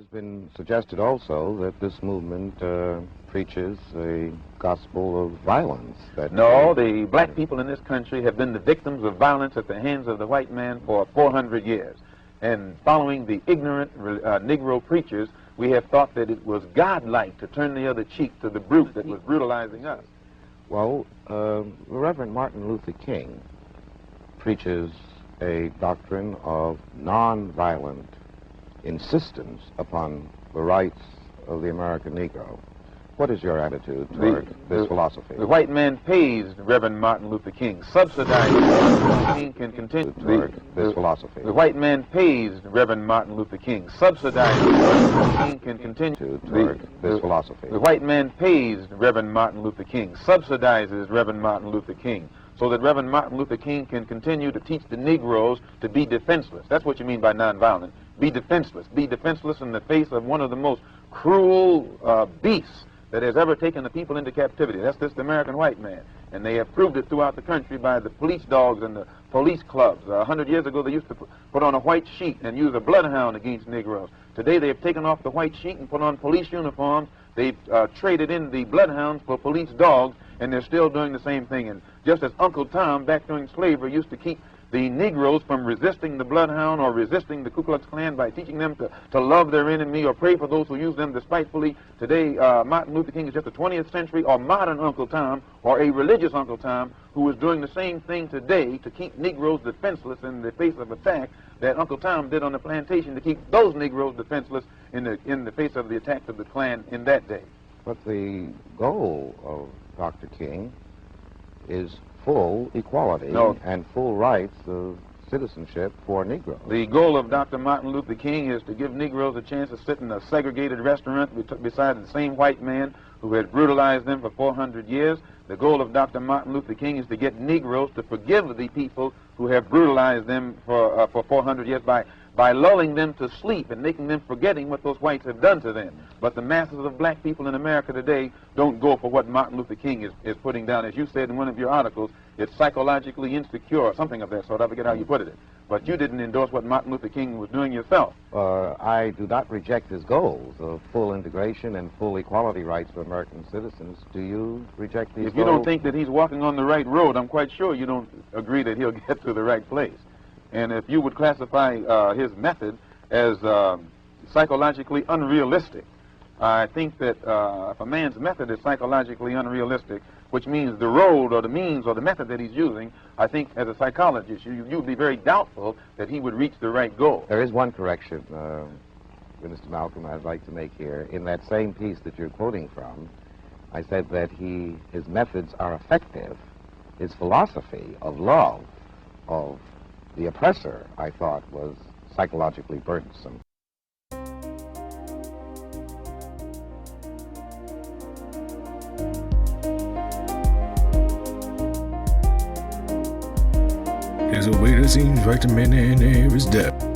has been suggested also that this movement preaches a gospel of violence. No, the black people in this country have been the victims of violence at the hands of the white man for 400 years. And following the ignorant Negro preachers, we have thought that it was godlike to turn the other cheek to the brute that was brutalizing us. Well, Reverend Martin Luther King preaches a doctrine of nonviolent insistence upon the rights of the American Negro. What is your attitude toward this philosophy? The white man pays Reverend Martin Luther King, subsidizes King can continue toward this philosophy. The white man pays Reverend Martin Luther King, subsidizes King can continue toward this philosophy. The white man pays Reverend Martin Luther King, subsidizes Reverend Martin Luther King, so that Reverend Martin Luther King can continue to teach the Negroes to be defenseless. That's what you mean by nonviolent. Be defenseless. Be defenseless in the face of one of the most cruel beasts that has ever taken the people into captivity. That's this American white man. And they have proved it throughout the country by the police dogs and the police clubs. 100 years ago, they used to put on a white sheet and use a bloodhound against Negroes. Today, they have taken off the white sheet and put on police uniforms. They've traded in the bloodhounds for police dogs, and they're still doing the same thing. And just as Uncle Tom, back during slavery, used to keep the Negroes from resisting the bloodhound or resisting the Ku Klux Klan by teaching them to love their enemy or pray for those who use them despitefully. Today, Martin Luther King is just a 20th century or modern Uncle Tom or a religious Uncle Tom who is doing the same thing today to keep Negroes defenseless in the face of attack that Uncle Tom did on the plantation to keep those Negroes defenseless in the face of the attacks of the Klan in that day. But the goal of Dr. King is full equality and full rights of citizenship for Negroes. The goal of Dr. Martin Luther King is to give Negroes a chance to sit in a segregated restaurant beside the same white man who had brutalized them for 400 years. The goal of Dr. Martin Luther King is to get Negroes to forgive the people who have brutalized them for 400 years by lulling them to sleep and making them forgetting what those whites have done to them. But the masses of black people in America today don't go for what Martin Luther King is putting down. As you said in one of your articles, it's psychologically insecure or something of that sort. I forget how you put it. But you didn't endorse what Martin Luther King was doing yourself. I do not reject his goals of full integration and full equality rights for American citizens. Do you reject these goals? If you don't think that he's walking on the right road, I'm quite sure you don't agree that he'll get to the right place. And if you would classify his method as psychologically unrealistic, I think that if a man's method is psychologically unrealistic, which means the road or the means or the method that he's using, I think as a psychologist, you'd be very doubtful that he would reach the right goal. There is one correction, Mr. Malcolm, I'd like to make here. In that same piece that you're quoting from, I said that his methods are effective. His philosophy of love of the oppressor, I thought, was psychologically burdensome. There's a way that seems right to men and there is death.